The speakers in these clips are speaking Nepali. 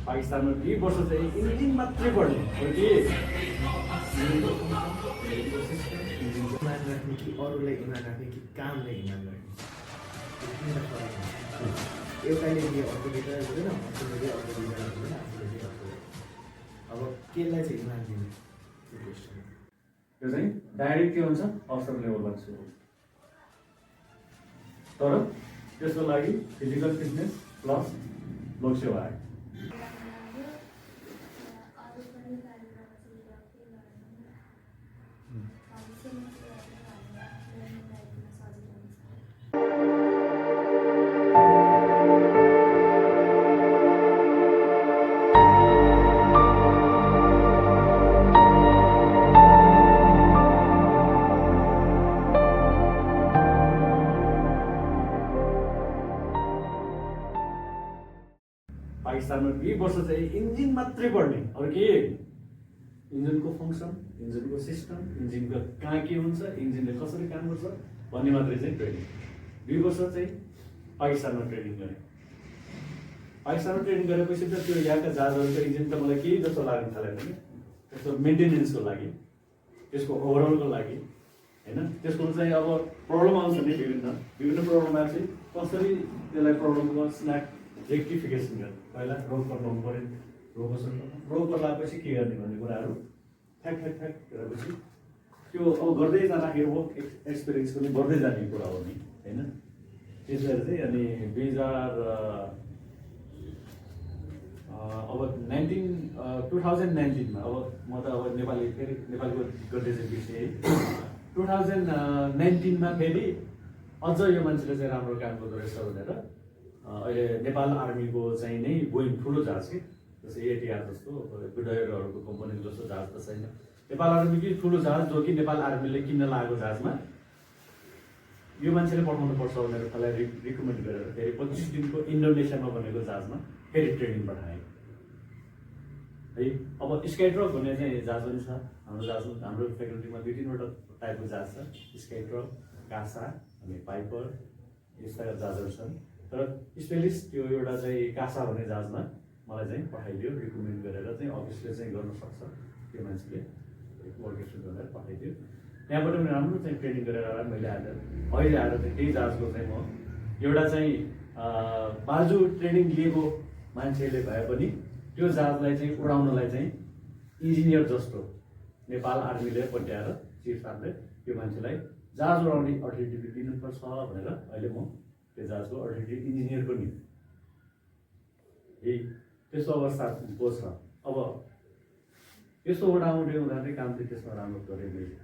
पाकिस्तानमा 2 वर्ष चाहिँ इन्जिन मात्रै पढ्ने हो कि इमान राख्ने कि अरूलाई इमान राख्ने कि कामलाई इमान राख्ने एउटाले दिए अर्को दिएर हुँदैन, अर्कोले दिए अर्को दिएर हुँदैन, आफूले दिए अर्को। अब केलाई चाहिँ इमान दिने त्यो क्वेसन यो चाहिँ डाइरेक्ट के हुन्छ अफसर लेभलमा सुरु हुन्छ। तर त्यसको लागि फिजिकल फिटनेस प्लस लोकसेवा आयो। पाकिस्तानमा 2 वर्ष चाहिँ इन्जिन मात्रै पढ्ने हो कि इन्जिनको फङ्सन, इन्जिनको सिस्टम, इन्जिनको कहाँ के हुन्छ, इन्जिनले कसरी काम गर्छ भन्ने मात्रै चाहिँ ट्रेनिङ। 2 वर्ष चाहिँ पाकिस्तानमा ट्रेनिङ गरेँ। पाकिस्तानमा ट्रेनिङ गरेपछि त त्यो यहाँका जहाजहरूको इन्जिन त मलाई केही जस्तो लाग्न थालेन कि त्यसको मेन्टेनेन्सको लागि, त्यसको ओभरअलको लागि होइन, त्यसको चाहिँ अब प्रब्लम आउँछ नि विभिन्न प्रब्लममा चाहिँ कसरी त्यसलाई प्रब्लमको स्न्याक रेक्टिफिकेसन गर्ने, पहिला रोग पर्नु पऱ्यो, रोग पर्लापछि के गर्ने भन्ने कुराहरू ठ्याक गरेपछि त्यो अब गर्दै जाँदाखेरि वर्क एक्सपिरियन्स पनि बढ्दै जाने कुरा हो नि होइन। त्यसरी चाहिँ अनि 2019मा अब म त अब फेरि नेपालको गर्दै चाहिँ बिर्सेँ है। 2019मा फेरि अझ यो मान्छेले चाहिँ राम्रो काम गर्दो रहेछ भनेर अहिले नेपाल आर्मीको चाहिँ नै बोइङ ठुलो जहाज कि जस्तै एटिआर जस्तो गुडायरहरूको कम्पनीको जस्तो जहाज त छैन, नेपाल आर्मीकै ठुलो जहाज जो कि नेपाल आर्मीले किन्न लागेको जहाजमा यो मान्छेले पठाउनु पर्छ भनेर त्यसलाई रिकमेन्ड गरेर फेरि 25 दिनको इन्डोनेसियामा बनेको जहाजमा फेरि ट्रेनिङ पठाएँ है। अब स्काइट्रक भन्ने चाहिँ जहाज पनि छ हाम्रो फ्याकल्टीमा 2-3वटा टाइपको जहाज छ, स्काइट्रक, कासा अनि पाइपर यस्ता जहाजहरू छन्। तर स्पेलिस्ट त्यो एउटा चाहिँ कासा भन्ने जहाजमा मलाई चाहिँ पठाइदियो, रिकमेन्ड गरेर चाहिँ अफिसले चाहिँ गर्न सक्छ त्यो मान्छेले वर्क एक्सपिरियन्स गरेर पठाइदियो। त्यहाँबाट पनि राम्रो चाहिँ ट्रेनिङ गरेर मैले अहिले आएर चाहिँ त्यही जहाजको चाहिँ म एउटा चाहिँ बाजु ट्रेनिङ लिएको मान्छेले भए पनि त्यो जहाजलाई चाहिँ उडाउनलाई चाहिँ इन्जिनियर जस्तो नेपाल आर्मीले पट्याएर चिफ साहबले त्यो मान्छेलाई जहाज उडाउने अथोरिटी दिनुपर्छ भनेर अहिले म त्यो जहाजको अथोरिटी इन्जिनियरको नि त्यस्तो अवस्थाको छ। अब त्यस्तो उडाउने उनीहरूले काम चाहिँ त्यसमा राम्रो गरेँ मैले।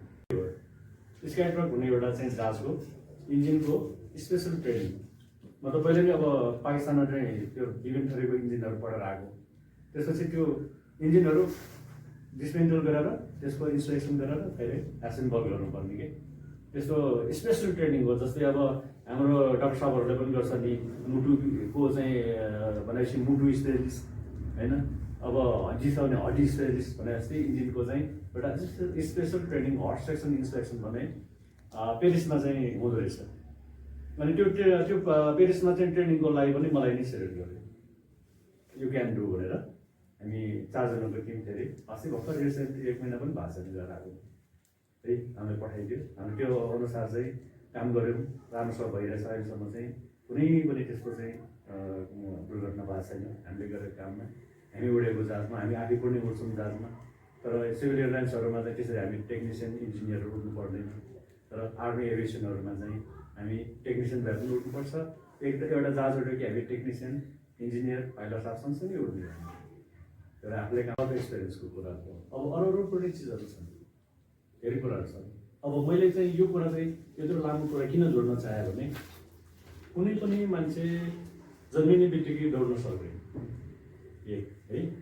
स्काइट्रक भन्ने एउटा चाहिँ जहाजको इन्जिनको स्पेसल ट्रेनिङ म त पहिले नै अब पाकिस्तानमा चाहिँ त्यो विभिन्न थरीको इन्जिनहरू पढेर आएको, त्यसपछि त्यो इन्जिनहरू डिसमेन्टल गरेर त्यसको इन्स्पेक्सन गरेर फेरि एसेम्बल गर्नुपर्ने कि त्यस्तो स्पेसल ट्रेनिङ हो। जस्तै अब हाम्रो डाक्टर साहबहरूले पनि गर्छ नि मुटुको चाहिँ भनेपछि मुटु स्पेलिस्ट होइन, अब हड्डी छ भने हड्डी स्पेलिस्ट भने जस्तै इन्जिनको चाहिँ एउटा स्पेसल ट्रेनिङ हट सेक्सन इन्स्पेक्सन भने पेरिसमा चाहिँ हुँदो रहेछ। अनि त्यो पेरिसमा चाहिँ ट्रेनिङको लागि पनि मलाई नै सेलेक्ट गर्यो, यु क्यान डु भनेर। हामी 4 जनाको टिम फेरि अस्ति भर्खर रिसेन्ट 1 महिना पनि भएको छैन गएर आएको है, हामीलाई पठाइदियो। हामी त्यो अनुसार चाहिँ काम गऱ्यौँ, राम्रोसँग भइरहेछ। अहिलेसम्म चाहिँ कुनै पनि त्यस्तो चाहिँ दुर्घटना भएको छैन हामीले गरेको काममा। हामी उडेको जहाजमा हामी आफै पनि उड्छौँ जहाजमा, तर सिभिल एयरलाइन्सहरूमा चाहिँ त्यसरी हामी टेक्निसियन इन्जिनियरहरू उड्नु पर्दैन। तर आर्मी एभिएसनहरूमा चाहिँ हामी टेक्निसियन भएर पनि उड्नुपर्छ। एउटा जहाज उड्यो कि हामी टेक्निसियन इन्जिनियर पाइलट साहब सँगसँगै उड्ने एउटा आफूले काम एक्सपिरियन्सको कुरा हो। अब अरू पनि चिजहरू छन्, धेरै कुराहरू छन्। अब मैले चाहिँ यो कुरा चाहिँ यत्रो लामो कुरा किन जोड्न चाहेँ भने कुनै पनि मान्छे जन्मिने बित्तिकै दौड्न सक्दैन है,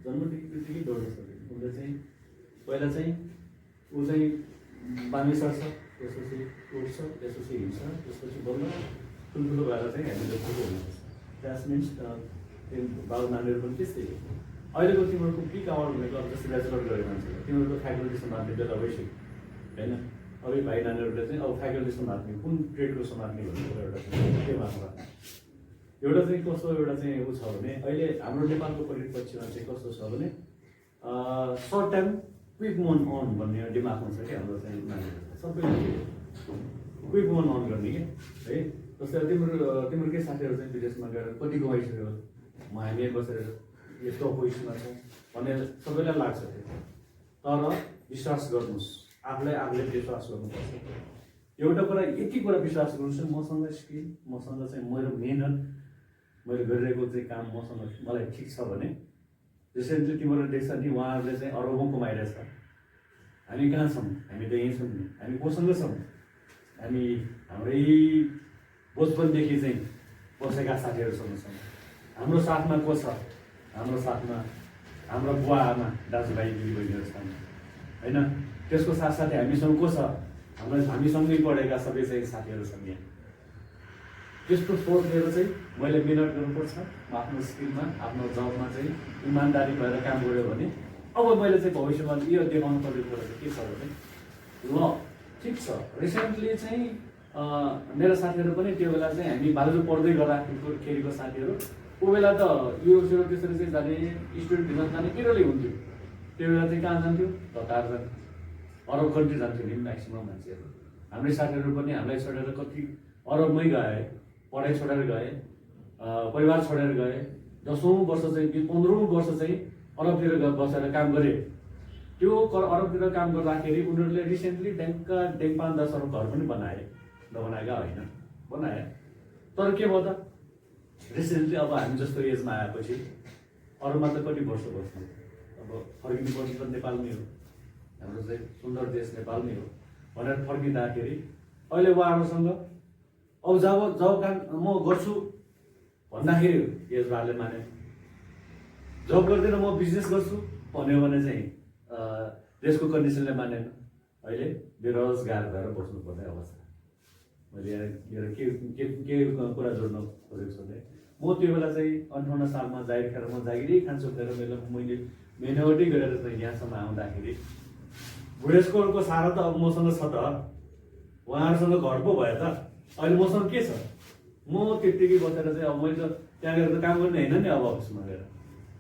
जन्मदेखि बित्तिकै दौड्न सक्दैन। उसले चाहिँ पहिला चाहिँ ऊ चाहिँ बानी सर्छ, त्यसपछि उठ्छ, त्यसपछि हिँड्छ, त्यसपछि बल्ल ठुल्ठुलो भएर चाहिँ हामीले ठुलो हुनुपर्छ। द्याट मिन्स बाबु नानीहरू पनि त्यस्तै हो। अहिलेको तिमीहरूको पिक आवर भनेको अब जस्तै ब्याचलर गरे मान्छेहरू तिमीहरूको फ्याकल्टी सम्हाल्ने बेला भइसक्यो होइन। अब भाइ नानीहरूले चाहिँ अब फ्याकल्टी सम्हाल्ने कुन ट्रेडको सम्हाल्ने भन्ने कुरा एउटा के मात्र एउटा चाहिँ कस्तो एउटा चाहिँ ऊ छ भने अहिले हाम्रो नेपालको परिप्रेक्ष्यमा चाहिँ कस्तो छ भने सर्ट टाइम क्विक मन अन भन्ने दिमागमा छ कि हाम्रो चाहिँ मान्छेहरू सबैले क्विक मन अन गर्ने कि है। जस्तै तिम्रो के साथीहरू चाहिँ विदेशमा गएर कति कमाइसक्यो म हामी बसेर यस्तो पोजिसनमा छ भन्ने सबैलाई लाग्छ त्यो। तर विश्वास गर्नुहोस्, आफूले विश्वास गर्नुपर्छ। एउटा कुरा यति कुरा विश्वास गर्नुहोस्, मसँग स्किल, मसँग चाहिँ मेरो मेहनत, मैले गरिरहेको चाहिँ काम मसँग मलाई ठिक छ भने रिसेन्टली तिम्रो देख्छ नि उहाँहरूले चाहिँ अरबौँ कमाइरहेछ। हामी कहाँ छौँ? हामी त यहीँ छौँ नि। हामी कोसँग छौँ? हामी हाम्रै बचपनदेखि चाहिँ बसेका साथीहरूसँग छौँ। हाम्रो साथमा को छ? हाम्रो साथमा हाम्रो बुवा आमा दाजुभाइ दिदीबहिनीहरू छन् होइन। त्यसको साथसाथै हामीसँग को छ? हामीसँगै पढेका सबै चाहिँ साथीहरू छन् यहाँ। त्यस्तो सोच लिएर चाहिँ मैले मिहिनेत गर्नुपर्छ। म आफ्नो स्किलमा, आफ्नो जबमा चाहिँ इमान्दारी भएर काम गऱ्यो भने अब मैले चाहिँ भविष्यमा यो देखाउनु पर्ने कुरा चाहिँ के छ भने ल ठिक छ। रिसेन्टली चाहिँ मेरो साथीहरू पनि त्यो बेला चाहिँ हामी बालु पढ्दै गर्दाखेरिको साथीहरू ऊ बेला त युरोप त्यसरी चाहिँ जाने स्टुडेन्ट भिजा जाने केरलै हुन्थ्यो। त्यो बेला चाहिँ कहाँ जान्थ्यो? कतार जान्थ्यो, अरब कन्ट्री जान्थ्यो नि म्याक्सिमम् मान्छेहरू। हाम्रै साथीहरू पनि हामीलाई छोडेर कति अरबमै गए, पढाइ छोडेर गए, परिवार छोडेर गए। 10औँ वर्ष चाहिँ 15औँ वर्ष चाहिँ अरबतिर बसेर काम गरे। त्यो अरबतिर काम गर्दाखेरि उनीहरूले रिसेन्टली ड्याङ 5-10 अरब घर पनि बनाए, नबनाएका होइन, बनाए। तर के भयो त रिसेन्टली अब हामी जस्तो एजमा आएपछि अरूमा त कति वर्ष बस्नु, अब फर्किनुपर्छ त नेपालमै हो, हाम्रो चाहिँ सुन्दर देश नेपालमै हो भनेर फर्किँदाखेरि अहिले उहाँहरूसँग अब जब काम म गर्छु भन्दाखेरि एजबारले माने, जब गर्दैन म बिजनेस गर्छु भन्यो भने चाहिँ देशको कन्डिसनले मानेन। अहिले बेरोजगार भएर बस्नुपर्ने अवस्था। मैले यहाँ के कुरा जोड्न खोजेको छु भने म त्यो बेला चाहिँ 58 सालमा जागिर खाएर म जागिरै खान्छु भनेर मैले मेहनतै गरेर चाहिँ यहाँसम्म आउँदाखेरि बुढेसकालको सारा त अब मसँग छ त, उहाँहरूसँग घर पो भयो त। अहिले मसँग के छ? म त्यत्तिकै बसेर चाहिँ अब मैले त त्यहाँ गएर त काम गर्ने होइन नि। अब अफिसमा गएर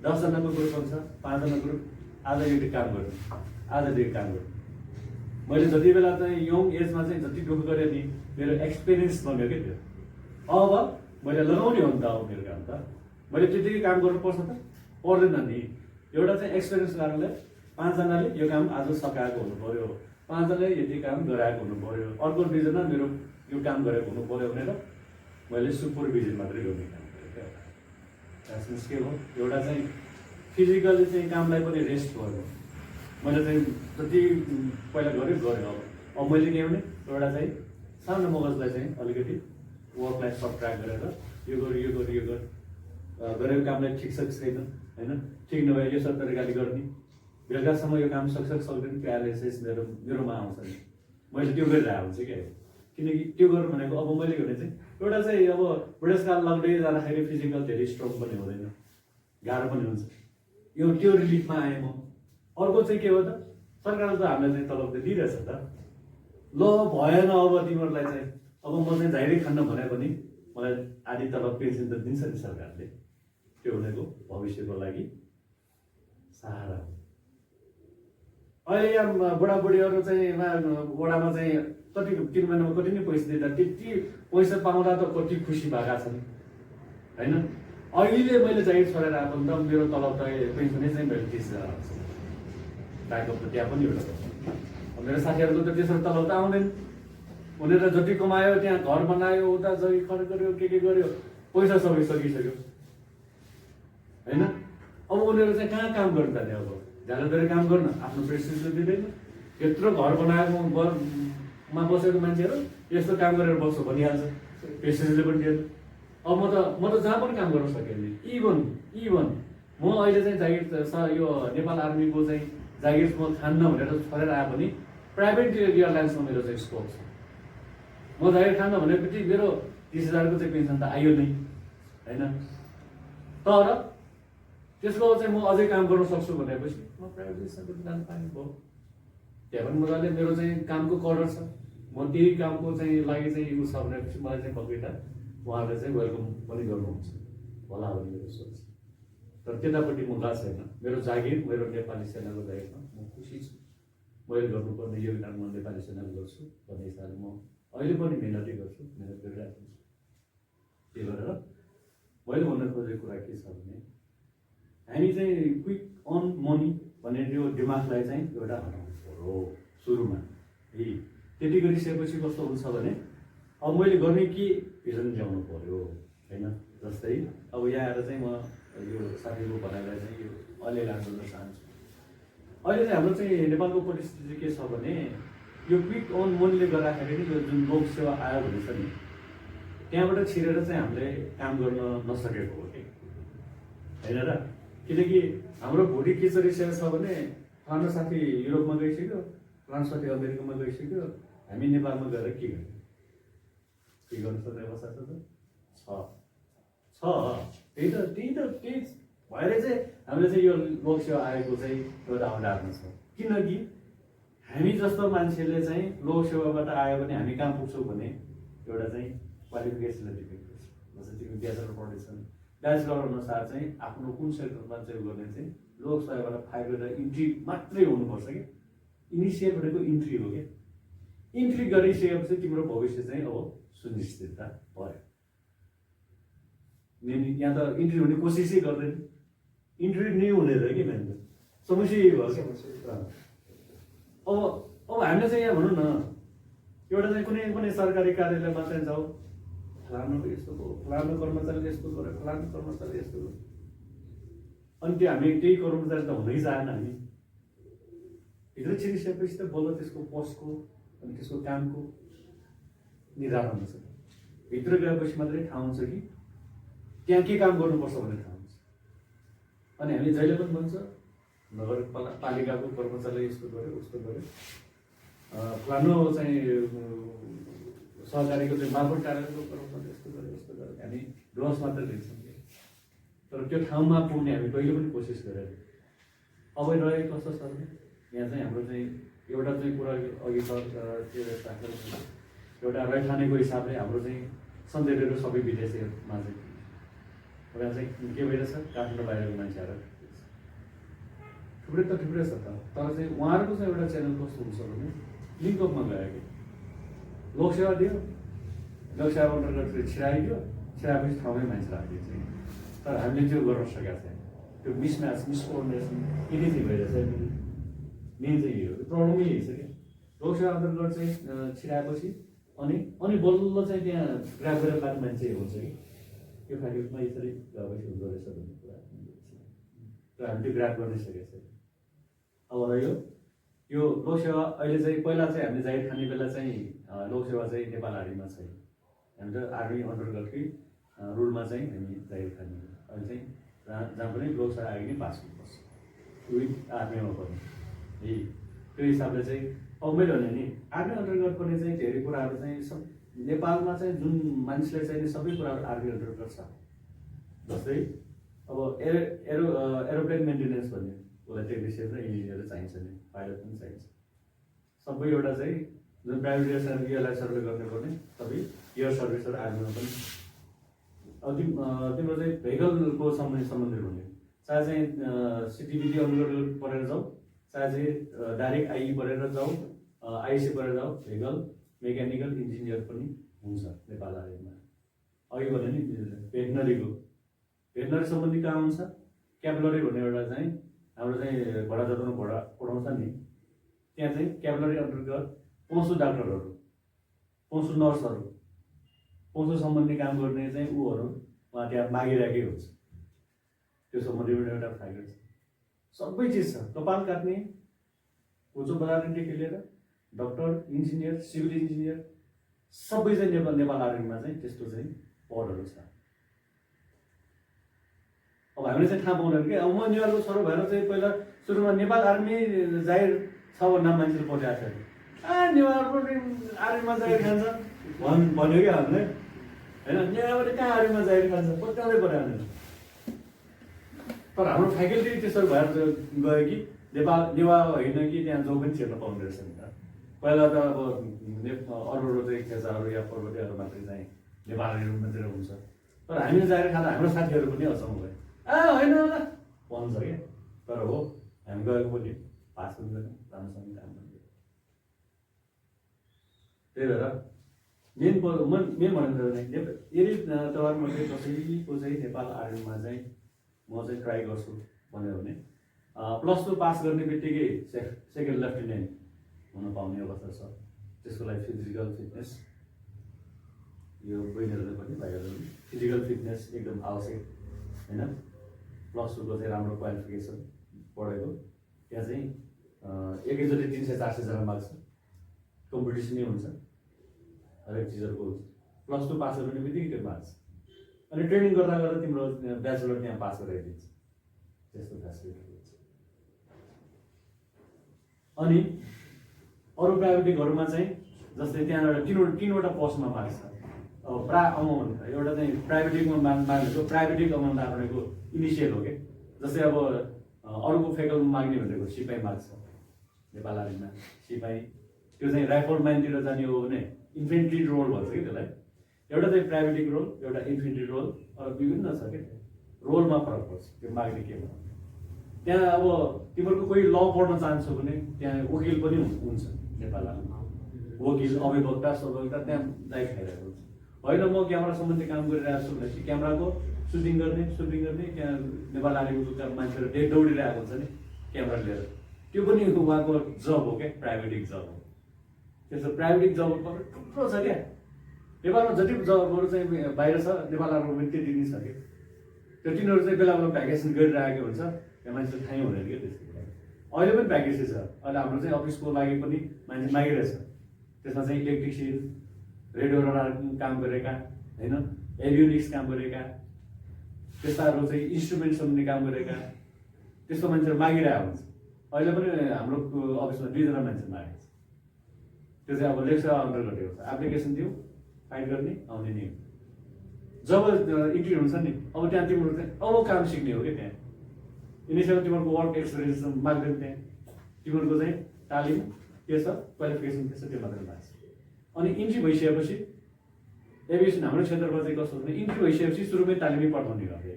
10 जनाको ग्रुप हुन्छ, 5 जना ग्रुप, आज एउटा काम गर्नु, आज दुई काम गर्नु। मैले जति बेला चाहिँ यङ एजमा चाहिँ जति दुःख गरेँ नि मेरो एक्सपिरियन्स बन्यो क्या त्यो। अब मैले लगाउने हो नि त अब मेरो काम त, मैले त्यतिकै काम गर्नुपर्छ त, पर्दैन नि। एउटा चाहिँ एक्सपिरियन्स कारणले 5 जनाले यो काम आज सकाएको हुनु पर्यो, 5 जनाले यति काम गराएको हुनु पर्यो, अर्को 2 जना मेरो यो काम गरेको हुनु पर्यो भनेर मैले सुपरभिजन मात्रै गर्ने काम गरेँ क्या। द्याट्स के हो, एउटा चाहिँ फिजिकली चाहिँ कामलाई पनि रेस्ट गर्नु। मैले चाहिँ जति पहिला गरेँ अब मैले के भने एउटा चाहिँ सानो मगजलाई चाहिँ अलिकति वर्कलाई सबट्र्याक्ट गरेर यो गरेको कामलाई ठिक छ कि छैन होइन, ठिक नभए यो सब तरिकाले गर्ने, बेलुकासम्म यो काम सक्छ कि सक्दैन त्यो एनालाइसिस मेरोमा आउँछ नि। मैले त्यो गरिरहेको हुन्छु क्या। किनकि त्यो गर्नु भनेको अब मैले भने चाहिँ एउटा चाहिँ अब बुढेसकाल लाग्दै जाँदाखेरि फिजिकल धेरै स्ट्रङ पनि हुँदैन, गाह्रो पनि हुन्छ। त्यो रिलिफमा आएँ म। अर्को चाहिँ के हो त, सरकारले त हामीलाई चाहिँ तलब त दिइरहेछ त, ल भएन अब तिमीहरूलाई चाहिँ अब म चाहिँ जाहिरै खान्न भने पनि मलाई आधी तलब पेन्सन त दिन्छ नि सरकारले। त्यो भनेको भविष्यको लागि सहारा हो। अहिले यहाँ बुढाबुढीहरू चाहिँ वडामा चाहिँ कति 3 महिनामा कति नै पैसा दिँदा त्यति पैसा पाउँदा त कति खुसी भएका छन् होइन। अहिले मैले जागिर छोडेर आएको त मेरो तलब त पेन्सनै चाहिँ मेरो 30,000 आउँछ। ब्याकअप त त्यहाँ पनि एउटा छ। मेरो साथीहरूको त त्यसरी तलब त आउँदैन। उनीहरूले जति कमायो त्यहाँ घर बनायो, उता जग्गी खर्च गर्यो, के गर्यो, पैसा सबै सकिसक्यो होइन। अब उनीहरू चाहिँ कहाँ काम गर्नु जाने? अब ज्यादातर काम गर्न आफ्नो प्रेस्टिजले दिँदैन। यत्रो घर बनाएकोमा बसेको मान्छेहरू यस्तो काम गरेर बस्छ भनिहाल्छ, प्रेस्टिजले पनि दिएन। अब म त जहाँ पनि काम गर्न सकेँ नि। इभन म अहिले चाहिँ जागिर यो नेपाल आर्मीको चाहिँ जागिर म खान्न भनेर छोडेर आए पनि प्राइभेट एयरलाइन्समा मेरो चाहिँ स्कोप छ। म जागिर खान्न भनेपछि मेरो 30,000 को चाहिँ पेन्सन त आयो नै होइन। तर त्यसको चाहिँ म अझै काम गर्न सक्छु भनेपछि म प्राइभेट सेक्टरमा जानु पाएँ भयो। त्यहाँ पनि मजाले मेरो चाहिँ कामको कर्डर छ। म त्यही कामको चाहिँ लागि चाहिँ उ छ भनेपछि मलाई चाहिँ पक्कै त उहाँले चाहिँ वेलकम पनि गर्नुहुन्छ होला भन्ने मेरो सोच छ। तर त्यतापट्टि म गएको छैन। मेरो जागिर मेरो नेपाली सेनाको जागिरमा म खुसी छु। मैले गर्नुपर्ने योगदान म नेपाली सेनाको गर्छु भन्ने हिसाबले म अहिले पनि मिहिनेतै गर्छु, मिहिनेत गरिरहेको छु। त्यही भएर मैले भन्न खोजेको कुरा के छ भने हामी चाहिँ क्विक अन मनी भन्ने यो दिमागलाई चाहिँ एउटा हटाउनु पर्यो सुरुमा। त्यति गरिसकेपछि कस्तो हुन्छ भने अब मैले गर्ने के भिजन ल्याउनु पर्यो होइन। जस्तै अब यहाँ आएर चाहिँ म यो साथीको भनाइलाई चाहिँ यो अलि गर्न चाहन्छु। अहिले चाहिँ हाम्रो चाहिँ नेपालको परिस्थिति के छ भने यो क्विक अन मनीले गर्दाखेरि यो जुन लोक सेवा आयोग हुनेछ नि त्यहाँबाट छिरेर चाहिँ हामीले काम गर्न नसकेको हो कि होइन र। किनकि हाम्रो भोलि के चलिसकेको छ भने फलाना साथी युरोपमा गइसक्यो, फलाना साथी अमेरिकामा गइसक्यो, हामी नेपालमा गएर के गर्नु सक्ने अवस्था छ। त्यही भएर चाहिँ हामीले चाहिँ यो लोक सेवा आयोगको चाहिँ एउटा अवधारणा छ। किनकि हामी जस्तो मान्छेले चाहिँ लोक सेवाबाट आयो भने हामी कहाँ पुग्छौँ भने एउटा चाहिँ क्वालिफिकेसनलाई डिपेन्ड गर्छ। जस्तै तिमी ब्याचलर पढेछन्, ब्याचलर अनुसार चाहिँ आफ्नो कुन सेक्टरमा चाहिँ गर्ने चाहिँ लोक सेवाबाट फाइल गरेर इन्ट्री मात्रै हुनुपर्छ कि। इनिसियल भनेको इन्ट्री हो क्या। इन्ट्री गरिसकेपछि तिम्रो भविष्य चाहिँ अब सुनिश्चितता भयो। यहाँ त इन्ट्री हुने कोसिसै गर्दैन, इन्ट्री नै हुँदैन कि मान्छे समस्या यही भयो क्या। अब हामीले चाहिँ यहाँ भनौँ न एउटा चाहिँ कुनै पनि सरकारी कार्यालयमा चाहिँ जाऊ, फलानु यस्तो भयो, फलानु कर्मचारीले यस्तो गर्यो, फलानु कर्मचारीले यस्तो गर्यो, अनि त्यो हामी त्यही कर्मचारी त हुनै चाहेन। हामी भित्र छिरिसकेपछि त बल्ल त्यसको पोस्टको अनि त्यसको कामको निर्धारण हुन्छ। भित्र गएपछि मात्रै थाहा हुन्छ कि त्यहाँ के काम गर्नुपर्छ भन्ने थाहा हुन्छ। अनि हामीले जहिले पनि भन्छ नगरपालिकाको कर्मचारीले यस्तो गर्यो उस्तो गर्यो, फलानु चाहिँ सहकारीको चाहिँ मार्फत कार्यालयको कर्मचारी यस्तो गर्यो उस्तो गर्यो, हामी डोस मात्रै लिन्छौँ। तर त्यो ठाउँमा पुग्ने हामी कहिले पनि कोसिस गरेर अब रहेको कस्तो छ भने यहाँ चाहिँ हाम्रो चाहिँ एउटा चाहिँ कुरा अघि सर त्यो राखेर एउटा रैथानेको हिसाबले हाम्रो चाहिँ सन्देशहरू सबै विदेशीमा चाहिँ एउटा चाहिँ के भइरहेछ, काठमाडौँ बाहिरको मान्छेहरू थुप्रै त थुप्रै छ त। तर चाहिँ उहाँहरूको चाहिँ एउटा च्यानल कस्तो हुन्छ भने लिङ्कअपमा गयो कि लोकसेवा दियो, लोकसेवा अन्तर्गत छिराइदियो, छिराएपछि ठाउँमै मान्छे राखिदिन्छ। तर हामीले त्यो गर्न सकेका छैन। त्यो मिसम्याच मिसकोअर्डिनेसन यति चाहिँ भइरहेछ। मेन चाहिँ यो प्रब्लमै यही छ कि लोकसेवा अन्तर्गत चाहिँ छिराएपछि अनि बल्ल चाहिँ त्यहाँ ग्राफ गरेर लाग्ने मान्छे हुन्छ कि यो फ्याक्ट्रीमा यसरी गएपछि हुँदो रहेछ भन्ने कुरा र हामी त्यो ग्राफ गर्नै सकेको छैन। अब यो लोकसेवा अहिले चाहिँ पहिला चाहिँ हामीले जागिर खाने बेला चाहिँ लोकसेवा चाहिँ नेपाल आर्मीमा छैन। हामी त आर्मी अन्तर्गतकै रुलमा चाहिँ हामी जागिर खाने। अहिले चाहिँ जहाँ पनि लोकसेवा आयोग नै पास हुनुपर्छ विथ आर्मीमा पनि। त्यो हिसाबले चाहिँ अब मैले भने नि आर्मी अन्तर्गत पनि चाहिँ धेरै कुराहरू चाहिँ नेपालमा चाहिँ जुन मान्छेलाई चाहिने सबै कुराहरू आर्मी अन्तर्गत छ। जस्तै अब एरोप्लेन मेन्टेनेन्स भन्ने उसलाई टेक्निसियन र इन्जिनियर चाहिन्छ नि, पाइलट पनि चाहिन्छ। सबै एउटा चाहिँ जुन प्राइभेट एयरलाई सर्वे गर्नुपर्ने सबै एयर सर्भिसहरू आर्मीमा पनि। अब तिम्रो चाहिँ भेहिकलको सम्बन्धित हुने चाहे चाहिँ सिटिबिटी अन्तर्गत पढेर जाऊ, चाहे चाहिँ डाइरेक्ट आइई पढेर जाऊ, आइसी पढेर जाऊ, भेहिकल मेकानिकल इन्जिनियर पनि हुन्छ नेपाल आर्मीमा। अघि भने नि भेटनरी सम्बन्धी काम हुन्छ। क्याभलरी भन्ने एउटा चाहिँ हाम्रो चाहिँ घोडा जोताउनु घोडा पढाउँछ नि, त्यहाँ चाहिँ क्याभलरी अन्तर्गत पशु डाक्टरहरू, पशु नर्सहरू, पशु सम्बन्धी काम गर्ने चाहिँ ऊहरू उहाँ त्यहाँ मागिरहेकै हुन्छ। त्यो सम्बन्धी पनि एउटा फाइदा छ। सबै चिज छ, कपाल काट्ने, कुचो बनाउनेदेखि लिएर डक्टर, इन्जिनियर, सिभिल इन्जिनियर सबै चाहिँ नेपाल आर्मीमा चाहिँ त्यस्तो चाहिँ पदहरू छ। अब हामीले चाहिँ थाहा पाउँदैन कि अब म नेवारको छोरो भएर चाहिँ पहिला सुरुमा नेपाल आर्मी जागिर छ भन्ने मान्छेले पठाएको थियो। नेवार पनि आर्मीमा जागिर खान्छ भन्यो क्या हामीले होइन। नेवारले कहाँ आर्मीमा जागिर खान्छ पत्याउँदै पऱ्यो। तर हाम्रो फ्याकल्टी त्यसरी भएर गयो कि नेवा होइन कि त्यहाँ जो पनि छिर्न पाउँदो रहेछ नि त। पहिला त अब अरू चाहिँ खेचाहरू या पर्वतीहरू मात्रै चाहिँ नेपालीहरूतिर हुन्छ। तर हामीले जाएर खाँदा हाम्रो साथीहरू पनि अचम्म भयो, होइन होला भन्छ क्या। तर हो हामी गएको पनि पास पनि गरेँ, राम्रोसँग काम पनि गरेँ। त्यही भएर मेन भनेको यदि तपाईँहरूमध्ये कसैको चाहिँ नेपाल आर्मीमा चाहिँ म चाहिँ ट्राई गर्छु भन्यो भने +2 पास गर्ने बित्तिकै सेकेन्ड लेफ्टिनेन्ट हुन पाउने अवस्था छ। त्यसको लागि फिजिकल फिटनेस, यो बहिनीहरूले पनि भाइहरूले पनि फिजिकल फिटनेस एकदम आवश्यक होइन। +2 को चाहिँ राम्रो क्वालिफिकेसन पढेको, त्यहाँ चाहिँ एकैचोटि 300-400 जना माग्छ, कम्पिटिसनै हुन्छ, हरेक चिजहरूको हुन्छ। +2 पास गर्ने बित्तिकै त्यो माग्छ, अनि ट्रेनिङ गर्दा गर्दा तिम्रो ब्याचलर त्यहाँ पास गराइदिन्छ, त्यस्तो फेसिलिटी हुन्छ। अनि अरू प्राइभेटहरूमा चाहिँ जस्तै त्यहाँबाट तीनवटा पोस्टमा माग्छ। अब अमाउन्ट एउटा चाहिँ प्राइभेटिकमा माग्नेको प्राइभेटिक अमाउन्ट आपनेको इनिसियल हो कि। जस्तै अब अरूको फेकलमा माग्ने भनेको सिपाही माग्छ नेपाल आर्मीमा, सिपाही त्यो चाहिँ राइफलम्यानतिर जाने हो भने इन्फेन्ट्री रोल भन्छ कि त्यसलाई। एउटा चाहिँ प्राइभेटिक रोल, एउटा इन्फेन्ट्री रोल, अरू विभिन्न छ कि रोलमा फरक पर्छ त्यो माग्ने के हो। त्यहाँ अब तिमीहरूको कोही ल पढ्न चाहन्छ भने त्यहाँ वकिल पनि हुन्छ नेपाल आर्मीमा, वकिल अभिवक्ता सबैवक्ता त्यहाँ लाइफ खाइरहेको हुन्छ। होइन म क्यामेरा सम्बन्धी काम गरिरहेको छु भनेपछि क्यामेराको सुटिङ गर्ने त्यहाँ नेपाल आर्मीको मान्छेहरू दौडिरहेको हुन्छ नि क्यामेरा लिएर, त्यो पनि उहाँको जब हो क्या, प्राइभेटिक जब हो। त्यसो प्राइभेटिक जबहरू थुप्रो छ क्या नेपालमा, जति जबहरू चाहिँ बाहिर छ नेपाल आर्मीमा पनि त्यति नै छ कि। त्यो तिनीहरू चाहिँ बेला बेला भ्याकेसन गरिरहेको हुन्छ, त्यहाँ मान्छे थाहै हुँदैन क्या त्यसको लागि। अहिले पनि भ्याकेसी छ, अहिले हाम्रो चाहिँ अफिसको लागि पनि मान्छे मागिरहेछ। त्यसमा चाहिँ इलेक्ट्रिसियन, रेडियो काम गरेका होइन, एभियोनिक्स काम गरेका, त्यस्ताहरू चाहिँ इन्स्ट्रुमेन्ट सम्बन्धी काम गरेका, त्यस्तो मान्छेहरू मागिरहेको हुन्छ। अहिले पनि हाम्रो अफिसमा 2 जना मान्छे मागेको छ। त्यो चाहिँ अब लेक्चर अन्डर गरेको छ, एप्लिकेसन दियो फाइट गर्ने आउने नि। जब इन्ट्री हुन्छ नि अब त्यहाँ तिम्रो चाहिँ अब काम सिक्ने हो कि। त्यहाँ इनिसियल तिमीहरूको वर्क एक्सपिरियन्स माग्दैन, त्यहाँ तिमीहरूको चाहिँ तालिम के छ, क्वालिफिकेसन के छ, त्यो मात्रै लाग्छ। अनि इन्ट्री भइसकेपछि एभिएसन हाम्रो क्षेत्रमा चाहिँ कस्तो भने इन्ट्री भइसकेपछि सुरुमै तालिमै पठाउने गर्थे,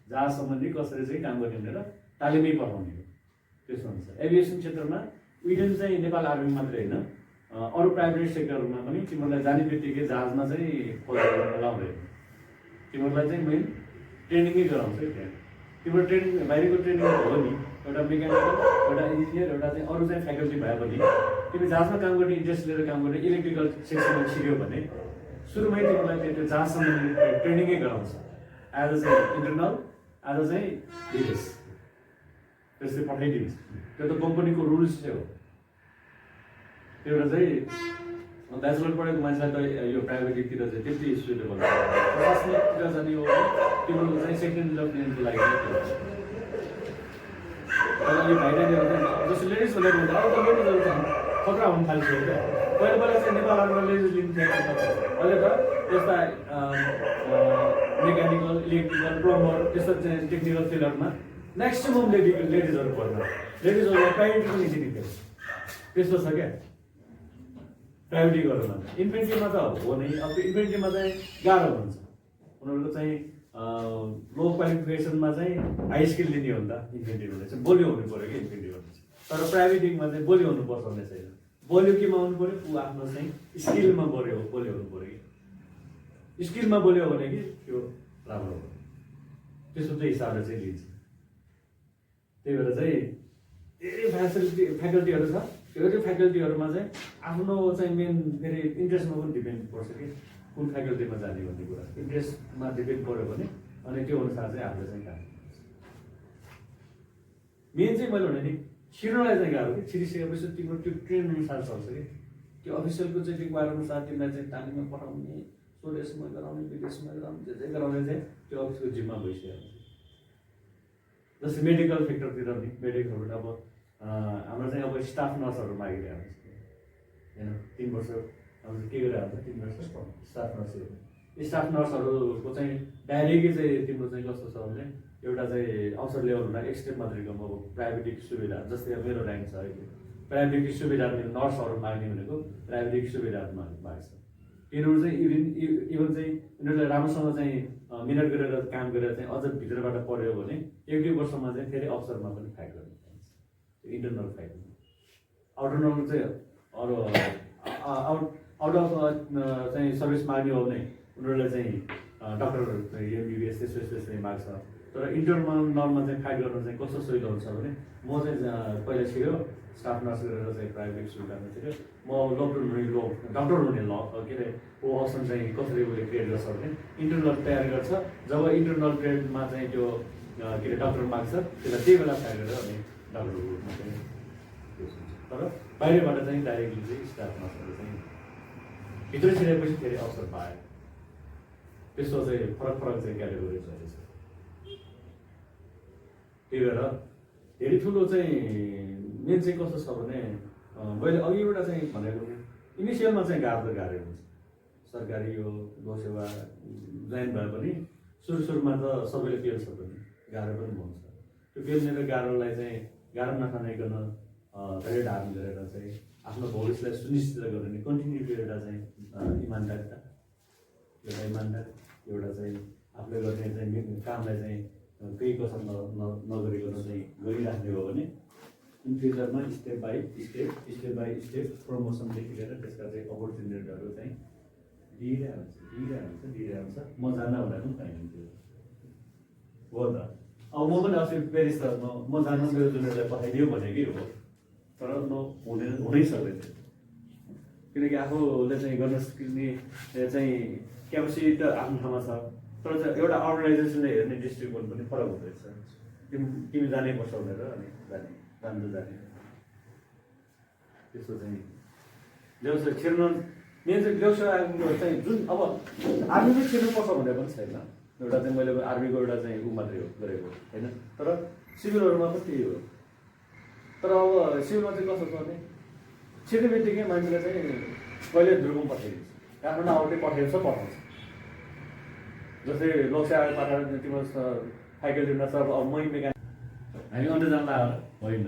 जहाँ सम्बन्धी कसरी चाहिँ काम गर्ने भनेर तालिमै पठाउने हो, त्यसो हुन्छ। एभिएसन क्षेत्रमा विदेन चाहिँ नेपाल आर्मी मात्रै होइन, अरू प्राइभेट सेक्टरमा पनि तिमीहरूलाई जाने बित्तिकै जहाजमा चाहिँ खोजेर लाउँदैन, तिमीहरूलाई चाहिँ मेन ट्रेनिङै गराउँछ कि। त्यहाँ तिम्रो ट्रेनिङ बाहिरको ट्रेनिङ हो नि, एउटा मेकानिकल, एउटा इन्जिनियर, एउटा चाहिँ अरू चाहिँ फ्याकल्टी भयो भने तिमी जहाजमा काम गर्ने इन्ट्रेस्ट लिएर काम गर्ने इलेक्ट्रिकल सेक्सनमा सिक्यो भने सुरुमै तिमीलाई त्यो जहाजसम्म ट्रेनिङै गराउँछ, एज अ चाहिँ इन्टरनल, एज अ चाहिँ विदेश त्यसले पठाइदिन्छ। त्यो त कम्पनीको रुल्स चाहिँ हो। त्यो एउटा चाहिँ ब्याचलर पढेको मान्छेलाई त यो प्राइभेटतिर चाहिँ त्यति सुटेबल छ। प्रोफेसनलतिर जाने हो भने तिम्रो चाहिँ सेकेन्ड लेफ्टिनेन्टको लागि यो भाइरानीहरू चाहिँ जस्तो लेडिजहरूले हुन्छ, अब त लेडिजहरू चाहिँ खतरा हुन थालिसक्यो क्या। पहिला चाहिँ नेपाल आर्मीमा लेडिज लिन्थ्यो, अहिले त यस्ता मेकानिकल, इलेक्ट्रिकल, प्लम्बर त्यस्तो चाहिँ टेक्निकल फिल्डहरूमा म्याक्सिमम् लेडिजहरू पढ्छ। लेडिजहरूलाई प्राइभेटी पनि दिन्थ्यो, त्यस्तो छ क्या प्राइभेटीहरूमा। इन्फेन्ट्रीमा त हो नै, अब त्यो इन्फेन्ट्रीमा चाहिँ गाह्रो हुन्छ, उनीहरूको चाहिँ लो क्वालिफिकेसनमा चाहिँ हाई स्किल लिने हो नि त। इन्फेन्ट्रीमा चाहिँ बोलियो हुनु पऱ्यो कि इन्फेन्ट्रीमा, तर प्राइभेटिङमा चाहिँ बोलियो हुनुपर्छ भन्ने छैन। बोलियो केमा हुनु पऱ्यो, ऊ आफ्नो चाहिँ स्किलमा बोलियो हुनु पऱ्यो कि स्किलमा बोल्यो भने कि त्यो राम्रो हो, त्यस्तो चाहिँ हिसाबले चाहिँ लिन्छ। त्यही भएर चाहिँ धेरै फ्याकल्टीहरू छ, त्यो फ्याकल्टीहरूमा चाहिँ आफ्नो चाहिँ मेन फेरि इन्ट्रेस्टमा पनि डिपेन्ड पर्छ कि कुन फ्याकल्टीमा जाने भन्ने कुरा। इन्ट्रेस्टमा डिपेन्ड पऱ्यो भने अनि त्यो अनुसार चाहिँ आफूले चाहिँ काम मेन चाहिँ मैले भने नि छिर्नलाई चाहिँ गाह्रो कि। छिरिसकेपछि तिम्रो त्यो ट्रेन अनुसार चल्छ कि, त्यो अफिसियलको चाहिँ रिक्वायर अनुसार तिमीलाई चाहिँ तालिममा पठाउने, स्वदेशमा गराउने, विदेशमा गराउने, जे गराउने चाहिँ त्यो अफिसको जिम्मा भइसक्यो। जस्तै मेडिकल सेक्टरतिर नि मेडिकलहरू अब हाम्रो चाहिँ अब स्टाफ नर्सहरू मागिरहेको हुन्छ होइन, 3 वर्ष हाम्रो के गरिरहेको हुन्छ, 3 वर्ष स्टाफ नर्सहरू। स्टाफ नर्सहरूको चाहिँ डाइरेक्टली चाहिँ तिम्रो चाहिँ कस्तो छ भने एउटा चाहिँ अवसर ल्याउनुलाई एक्सटेप मात्रै कम। अब प्राइभेटिक सुविधा जस्तै अब मेरो ऱ्याङ्क छ अहिले, प्राइभेटिक सुविधा नर्सहरू माग्ने भनेको प्राइभेटिक सुविधाहरू माग्छ। यिनीहरू चाहिँ इभन चाहिँ यिनीहरूले राम्रोसँग चाहिँ मिहिनेत गरेर काम गरेर चाहिँ अझ भित्रबाट पढ्यो भने 1-2 वर्षमा चाहिँ फेरि अफसरमा पनि फाइट गर्न पाइन्छ। त्यो इन्टरनल फाइट आउटरनल चाहिँ अरू आउट अफ चाहिँ सर्भिस माग्ने हो भने उनीहरूले चाहिँ डक्टर एमबिबिएस त्यस्तो चाहिँ माग्छ। तर इन्टरनलमा चाहिँ फाइट गर्न चाहिँ कस्तो सजिलो हुन्छ भने म चाहिँ पहिला छिर्यो स्टाफ नर्स गरेर चाहिँ प्राइभेट स्कुलमा छिर्यो म डक्टर हुने के अरे ओ अप्सन चाहिँ कसरी उसले क्रिएट गर्छ भने इन्टरनल तयार गर्छ। जब इन्टरनल ट्रेडमा चाहिँ त्यो के अरे डक्टर माग्छ त्यसलाई त्यही बेला तयार गरेर अनि डक्टरहरूमा चाहिँ युज हुन्छ। तर बाहिरबाट चाहिँ डाइरेक्टली चाहिँ स्टाफ नर्सहरू चाहिँ भित्र छिरेपछि फेरि अवसर पायो। त्यस्तो चाहिँ फरक चाहिँ क्याटेगोरी छ। त्यही भएर धेरै ठुलो चाहिँ मेन चाहिँ कस्तो छ भने मैले अघिबाट चाहिँ भनेको इनिसियलमा चाहिँ गाह्रो हुन्छ। सरकारी यो लोकसेवा जोइन भए पनि सुरुमा त सबैले पेल्छ पनि गाह्रो पनि हुन्छ। त्यो पेल्ने र गाह्रोलाई चाहिँ गाह्रो नखानाइकन धेरै ढाम गरेर चाहिँ आफ्नो भविष्यलाई सुनिश्चित गर्ने कन्टिन्युटी एउटा चाहिँ इमान्दारिता एउटा चाहिँ आफूले गर्ने चाहिँ कामलाई चाहिँ केही कसर नगरिकन चाहिँ गरिराख्ने हो भने इन फ्युचरमा स्टेप बाई स्टेप प्रमोसनदेखि लिएर त्यसका चाहिँ अपर्च्युनिटीहरू चाहिँ दिइरहेको हुन्छ। म जान्न भनेर पनि पाइन्थ्यो हो त। अब म पनि अस्ति पेरिस त म जान्न मेरो जुनियरलाई पठाइदियो भनेकै हो। तर हुनै सक्दैन किनकि आफूले चाहिँ गर्न सक्ने चाहिँ क्यापेसिटी त आफ्नो ठाउँमा छ। तर एउटा अर्गनाइजेसनले हेर्ने दृष्टिकोण पनि फरक हुँदैछ। तिमी जानै पर्छ भनेर अनि जाने त्यस्तो चाहिँ व्यवसाय छिर्न मेन चाहिँ व्यवसाय चाहिँ जुन अब आर्मीमै छिर्नुपर्छ भनेर पनि छैन। एउटा चाहिँ मैले आर्मीको एउटा चाहिँ ऊ मात्रै हो गरेको होइन। तर सिभिलहरूमा पनि त्यही हो। तर अब सिभिलमा चाहिँ कस्तो छ भने छिर्ने बित्तिकै मान्छेले चाहिँ कहिले दुर्गम पठाइदिन्छ। काठमाडौँ आउटै पठाउँछ। जस्तै लोकसेवा पाठाएर तिम्रो साइकल लिन छ अब मै मेकानिक हामी अन्त जान्ला होइन।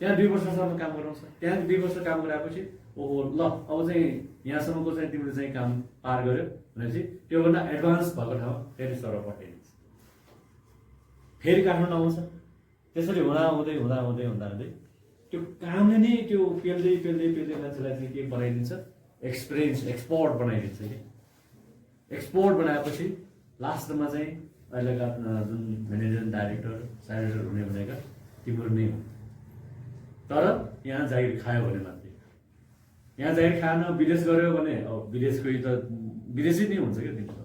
त्यहाँ 2 वर्षसम्म काम गराउँछ। त्यहाँ 2 वर्ष काम गराएपछि ओहो ल अब चाहिँ यहाँसम्मको चाहिँ तिमीले चाहिँ काम पार गर्यो भनेपछि त्योभन्दा एडभान्स भएको ठाउँ फेरि सर पठाइदिन्छ। फेरि काठमाडौँ आउँछ। त्यसरी हुँदै त्यो कामले नै त्यो पेल्दै मान्छेलाई चाहिँ के बनाइदिन्छ एक्सपोर्ट बनाइदिन्छ कि। एक्सपोर्ट बनाएपछि लास्टमा चाहिँ अहिलेका जुन म्यानेजर डाइरेक्टर साइरेक्टर हुने भनेका तिम्रो नै हो। तर यहाँ जागिर खायो भने मात्रै। यहाँ जागिर खाएन विदेश गऱ्यो भने अब विदेशी नै हुन्छ क्या तिम्रो।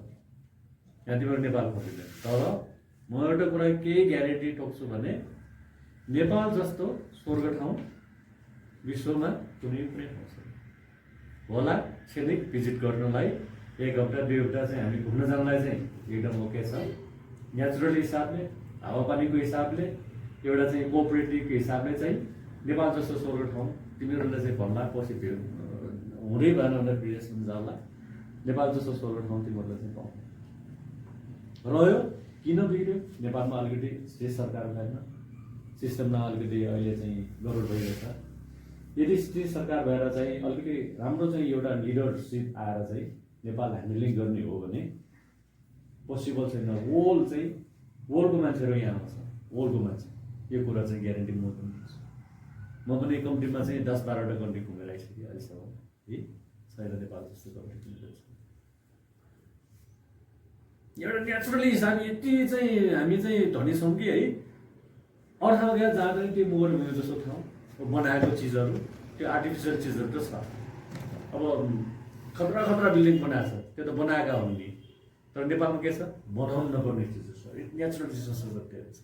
यहाँ तिम्रो नेपाल फर्किँदैन। तर म एउटा कुरा केही ग्यारेन्टी टोक्छु भने नेपाल जस्तो स्वर्ग ठाउँ विश्वमा कुनै ठाउँ छैन होला। क्षणिक भिजिट गर्नलाई 1 हप्ता 2 हप्ता चाहिँ हामी घुम्न जानलाई चाहिँ एकदम ओके छ। नेचुरल हिसाबले हावापानीको हिसाबले एउटा चाहिँ कोअपरेटिभको हिसाबले चाहिँ नेपाल जस्तो स्वर्ग ठाउँ तिमीहरूले चाहिँ भन्ला पछि हुँदै भएन भनेर विदेश जाला। नेपाल जस्तो स्वर्ग ठाउँ तिमीहरूले चाहिँ पाउनु रह्यो। किन बिग्रियो? नेपालमा अलिकति स्टेट सरकार भएन। सिस्टममा अलिकति अहिले चाहिँ गडबड भइरहेछ। यदि स्टेट सरकार भएर चाहिँ अलिकति राम्रो चाहिँ एउटा लिडरसिप आएर चाहिँ नेपाल ह्यान्डलिङ गर्ने हो भने पोसिबल छैन। वर्ल्डको मान्छेहरू यहाँ आउँछ। वर्ल्डको मान्छे यो कुरा चाहिँ ग्यारेन्टी म पनि दिन्छु। म पनि कम्तीमा चाहिँ 10-12वटा कन्ट्री घुमेर आइसकेँ अहिलेसम्म है। छैन नेपाल जस्तो कन्ट्री घुमेर एउटा नेचुरली हिसाब यति चाहिँ हामी चाहिँ धनी छौँ कि है। अरू ठाउँ गएर जहाँ पनि त्यो मोर म्यु जस्तो ठाउँ बनाएको चिजहरू त्यो आर्टिफिसियल चिजहरू त छ। अब खतरा बिल्डिङ बनाएको छ त्यो त बनाएका हुन् नि। तर नेपालमा के छ बनाउनु नपर्ने चिजहरू छ। नेचुरल रिसोर्सहरू धेरै छ।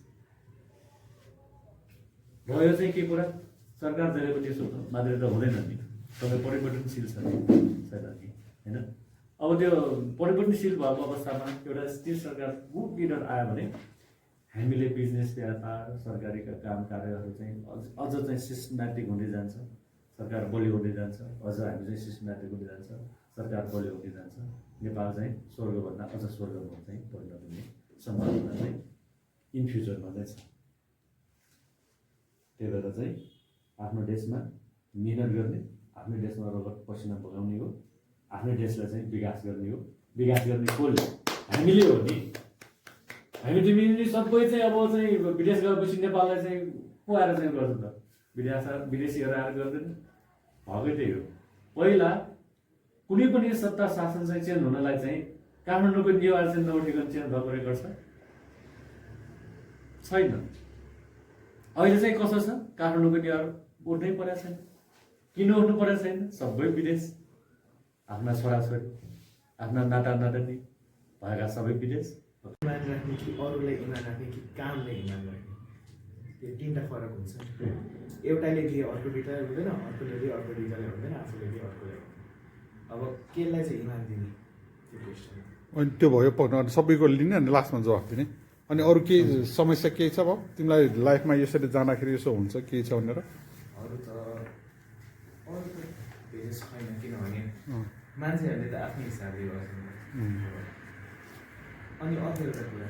भयो चाहिँ के कुरा सरकार जहिले पनि यसो मात्रै त हुँदैन नि। सबै परिवर्तनशील छ छैन नि होइन। अब त्यो परिवर्तनशील भएको अवस्थामा एउटा स्थिर सरकार गुड लिडर आयो भने हामीले बिजनेस व्यापार सरकारी काम कार्यहरू चाहिँ अझ चाहिँ सिस्टमेटिक हुँदै जान्छ। सरकार बलियो हुँदै जान्छ। अझ हामी चाहिँ सिस्टमेटिक हुँदै जान्छ। सरकार बलियो हुँदै जान्छ। नेपाल चाहिँ स्वर्गभन्दा अझ स्वर्गमा चाहिँ परिणत हुने सम्भावना चाहिँ इन फ्युचरमा चाहिँ छ। त्यही भएर चाहिँ आफ्नो देशमा मिहिनेत गर्ने आफ्नो देशमा रगत पसिना बगाउने हो। आफ्नै देशलाई चाहिँ विकास गर्ने हो। विकास गर्ने कसले? हामीले हो नि। हामी तिमी सबै चाहिँ अब चाहिँ विदेश गएपछि नेपाललाई चाहिँ को आएर चाहिँ गर्छ त? विदेशीहरू आएर गर्दैन। भएकै त्यही हो। पहिला कुनै पनि सत्ता शासन चाहिँ चेन्ज हुनलाई चाहिँ काठमाडौँको निवार चाहिँ नउठिकन चेन्ज भएको रेकर्ड छैन। अहिले चाहिँ कसो छ? काठमाडौँको निवार उठ्नै परेको छैन। किन उठ्नु परेको छैन? सबै विदेश, आफ्ना छोराछोरी, आफ्ना नातानातिनी भएका सबै विदेश। इमान राख्ने कि अरूलाई इमान राख्ने कि कामलाई इमान राख्ने, त्यो तिनवटा फरक हुन्छ। एउटाले दिए अर्को रिटायर हुँदैन, अर्कोले दिए अर्को रिटायर हुँदैन, आफूले दिए अर्कोले हुँदैन। अब केलाई चाहिँ इमान दिने त्यो क्वेसन। अनि त्यो भयो पक्न सबैको लिने अनि लास्टमा जवाफ दिने। अनि अरू केही समस्या केही छ अब तिमीलाई लाइफमा यसरी जाँदाखेरि यसो हुन्छ केही छ भनेर? अरू त धेरै छैन, किनभने मान्छेहरूले त आफ्नै हिसाबले गर्छ। अनि अर्को एउटा कुरा,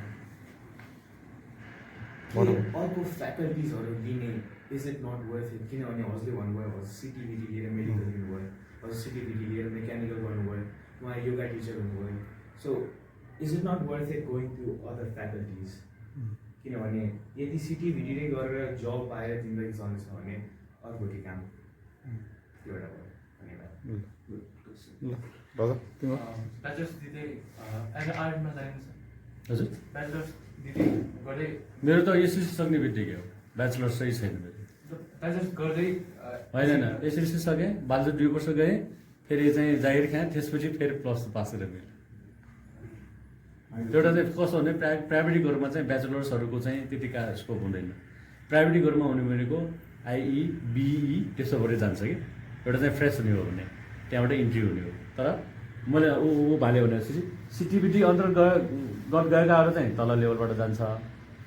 अर्को फ्याकल्टिजहरू दिने is it not worth it? किनभने हजुरले भन्नुभयो हजुर सिटिभिटी लिएर मेडिकल लिनुभयो, हजुर सिटिभिटी लिएर मेकानिकल गर्नुभयो, उहाँ योगा टिचर हुनुभयो। So is it not worth it going to other faculties? किनभने यदि सिटिभिटी नै गरेर जब पाएर जिन्दगी चल्छ भने अर्को के काम? त्यो एउटा भयो। धन्यवाद। ल दादा तिम्रो ब्याचलर्स दिँदै आर्टमा जान्छ। हजुर ब्याचलर्स दिँदै गर्दै मेरो त एसएलसी सक्ने बित्तिकै हो, ब्याचलर्स चाहिँ छैन मेरो। ब्याचलर्स गर्दै होइन एसएलसी सकेँ, बालजु 2 वर्ष गएँ, फेरि चाहिँ जागिर खाएँ, त्यसपछि फेरि +2 पास गरेँ मेरो। एउटा चाहिँ कसो भने प्राइभेटहरूमा चाहिँ ब्याचलर्सहरूको चाहिँ त्यतिका स्कोप हुँदैन। प्राइभेटहरूमा हुने भनेको आइई बिई त्यसो गरेर जान्छ कि एउटा चाहिँ फ्रेस हुने हो भने त्यहाँबाट इन्ट्री हुने हो। तर मैले ऊ भाले भनेपछि सिटिभिटी अन्तर्गत गएकाहरू चाहिँ तल लेभलबाट जान्छ।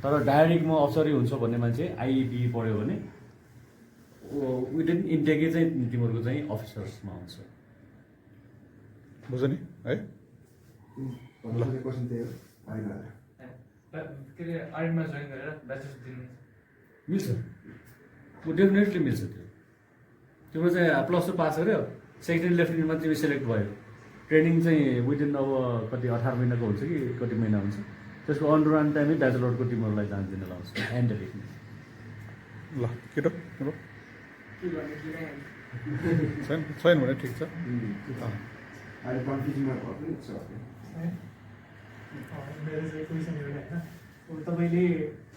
तर डाइरेक्ट म अफसरै हुन्छ भन्ने मान्छे आइई पढ्यो भने विदिन इन्टेकै चाहिँ तिमीहरूको चाहिँ अफिसर्समा हुन्छ। बुझ्यो नि है? के अरे आर्टमा जोइन गरेर ब्याचलर्स दिनु मिल्छ, डेफिनेटली मिल्छ। तिम्रो चाहिँ +2 पास गर्यो, सेकेन्ड लेफ्टिनेन्टमा तिमी सेलेक्ट भयो, ट्रेनिङ चाहिँ विदिन अब कति 18 महिनाको हुन्छ कि कति महिना हुन्छ, त्यसको अन्डर टाइमै ब्याचलरको तिमीहरूलाई जान दिन लाउँछ एन्ड लेख्ने। ल केटो तिम्रो छैन भने ठिक छ। मेरो चाहिँ क्वेसन एउटा होइन, तपाईँले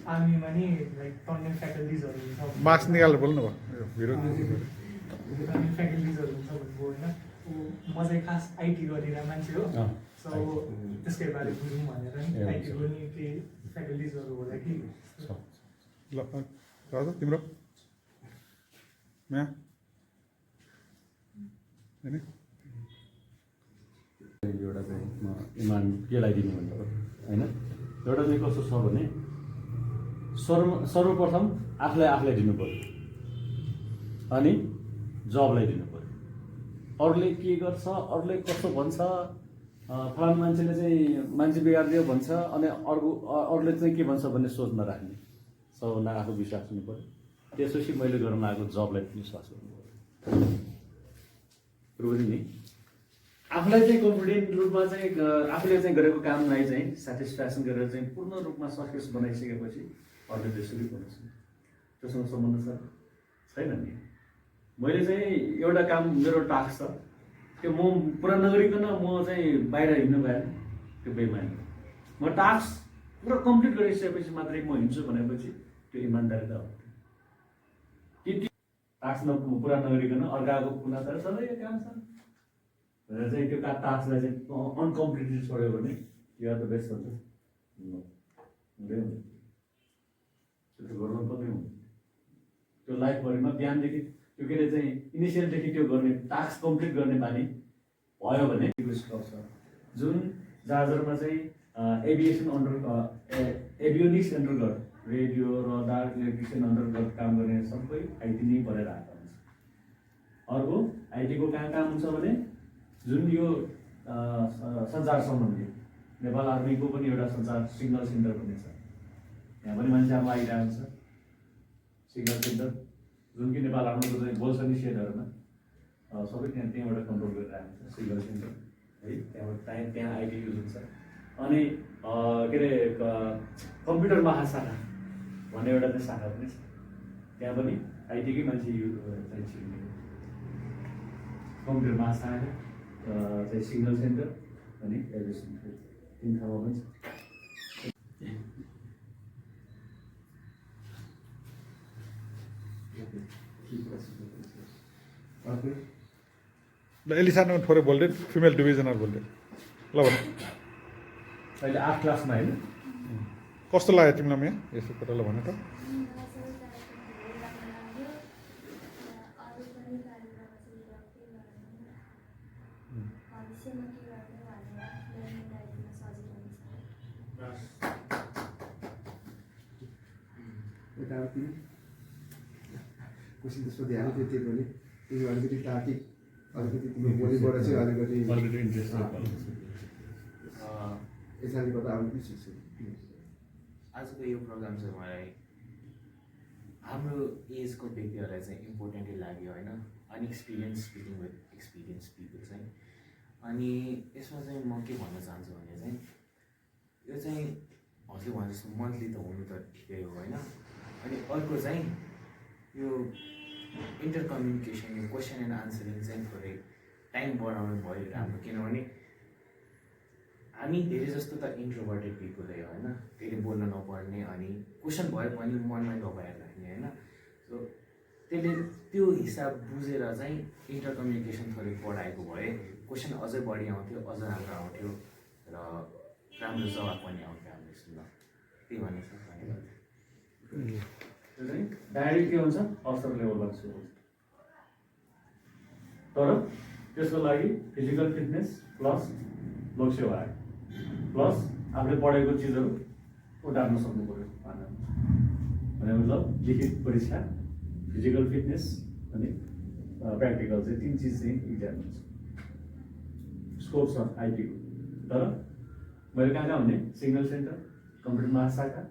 आर्मीमा नि लाइक टन्ने फ्याकल्टिजहरू हुन्छ, मार्क्स निकालेर बोल्नु भयो भिडियो। टन्ने फ्याकल्टिजहरू हुन्छ भन्नुभयो होइन। म चाहिँ खास आइटी गरेर मान्छे हो, सो त्यसकै बारे बुझौँ भनेर नि आइटी गर्ने केही फ्याकल्टिजहरू होला कि? ल राजा तिम्रो म्या होइन एउटा चाहिँ म इमान केलाई दिनु भनेको होइन। एउटा चाहिँ कस्तो छ भने सर्वप्रथम आफूलाई दिनु पऱ्यो, अनि जबलाई दिनु पऱ्यो। अरूले के गर्छ, अरूले कस्तो भन्छ, फलानु मान्छेले चाहिँ मान्छे बिगारिदियो भन्छ, अनि अरूले चाहिँ के भन्छ भन्ने सोच नराख्ने, सबभन्दा आफू विश्वास हुनु पऱ्यो। त्यसपछि मैले गर्न आएको जबलाई विश्वास गर्नु पऱ्यो नि। आफूलाई चाहिँ कन्फिडेन्ट रूपमा चाहिँ आफूले चाहिँ गरेको कामलाई चाहिँ सेटिस्फ्याक्सन गरेर चाहिँ पूर्ण रूपमा सक्सेस बनाइसकेपछि अरूले त्यसरी बनाउँछ, त्योसँग सम्बन्ध छैन नि। मैले चाहिँ एउटा काम मेरो टास्क छ, त्यो म पुरा नगरिकन म चाहिँ बाहिर हिँड्नु भएन, त्यो बेइमानी हो। म टास्क पुरा कम्प्लिट गरिसकेपछि मात्रै म हिँड्छु भनेपछि त्यो इमान्दारिता हो। कि टास्क पुरा नगरिकन अर्काको कुना तर सधैँ यो काम छ भनेर चाहिँ त्यो टास्कलाई चाहिँ अनकम्प्लिटेड छोड्यो भने यो त बेस्ट हुन्छ, हुँदैन। त्यो गर्नु पर्ने हो। त्यो लाइफभरिमा बिहानदेखि त्यो के अरे चाहिँ इनिसियलदेखि त्यो गर्ने टास्क कम्प्लिट गर्ने बानी भयो भने स्कोप छ। जुन जहाजहरूमा चाहिँ एभिएसन एभियोनिक्स अन्तर्गत रेडियो, रडार, इलेक्ट्रिसियन अन्तर्गत काम गर्ने सबै आइटी नै पढेर आएको हुन्छ। अर्को आइटीको कहाँ काम हुन्छ भने जुन यो सञ्चार सम्बन्धी नेपाल आर्मीको पनि एउटा सञ्चार सिग्नल सेन्टर भन्ने छ, यहाँ पनि मान्छे अब आइरहेको छ। सिग्नल सेन्टर जुन कि नेपाल आर्मीको चाहिँ बोल्छ नि सेटहरूमा, सबै त्यहाँबाट कन्ट्रोल गरेर आएको छ सिग्नल सेन्टर है त्यहाँबाट त्यहाँ आइटी युज हुन्छ अनि के अरे कम्प्युटर महाशाखा भन्ने एउटा चाहिँ शाखा पनि छ त्यहाँ पनि आइटीकै मान्छे चाहिँ सिक्ने कम्प्युटर महाशाखा चाहिँ सिग्नल सेन्टर अनि एभिएसन तिन ठाउँमा पनि छ ल एलिसानमा थोरै बोल्दै फिमेल डिभिजनर बोल्दै ल भन अहिले 8 क्लासमा होइन कस्तो लाग्यो तिमीलाई यहाँ यसो कुरालाई भने त यताउति क्वेसन त्यसमा ध्यान दिएको पनि तिमी अलिकति ताकि अलिकति तिम्रो बोलीबाट चाहिँ अलिकति इन्ट्रेस्ट यसरीबाट अलिकति सिक्छु आजको यो प्रोग्राम चाहिँ मलाई हाम्रो एजको व्यक्तिहरूलाई चाहिँ इम्पोर्टेन्टै लाग्यो होइन अनएक्सपिरियन्स स्पिकिङ विथ एक्सपिरियन्स पिपल चाहिँ अनि यसमा चाहिँ म के भन्न चाहन्छु भने चाहिँ यो चाहिँ हजुर भने जस्तो मन्थली त हुनु त ठिकै हो होइन अनि अर्को चाहिँ यो इन्टर कम्युनिकेसन यो क्वेसन एन्ड आन्सरिङ चाहिँ थोरै टाइम बढाउनु भयो राम्रो किनभने हामी धेरै जस्तो त इन्ट्रोभर्टेड पिपल हो होइन फेरि बोल्न नपर्ने अनि क्वेसन भए पनि मनमै दबाएर राख्ने होइन सो त्यसले त्यो हिसाब बुझेर चाहिँ इन्टर कम्युनिकेसन थोरै बढाएको भए क्वेसन अझै बढी आउँथ्यो अझ राम्रो आउँथ्यो र राम्रो जवाब पनि आउँथ्यो हाम्रो स्कुलमा त्यही भन्ने छ धन्यवाद त्यो चाहिँ डाइरेक्ट के हुन्छ अफसर लेभलबाट सुरु हुन्छ तर त्यसको लागि फिजिकल फिटनेस प्लस लक्ष्य भए प्लस आफूले पढेको चिजहरू उतार्न सक्नु पऱ्यो भने मतलब लिखित परीक्षा फिजिकल फिटनेस अनि प्र्याक्टिकल चाहिँ 3 चिज चाहिँ इक्जाम हुन्छ स्कोप छ आइटीको तर मैले कहाँ भने सिग्नल सेन्टर कम्प्युटर महाशाखा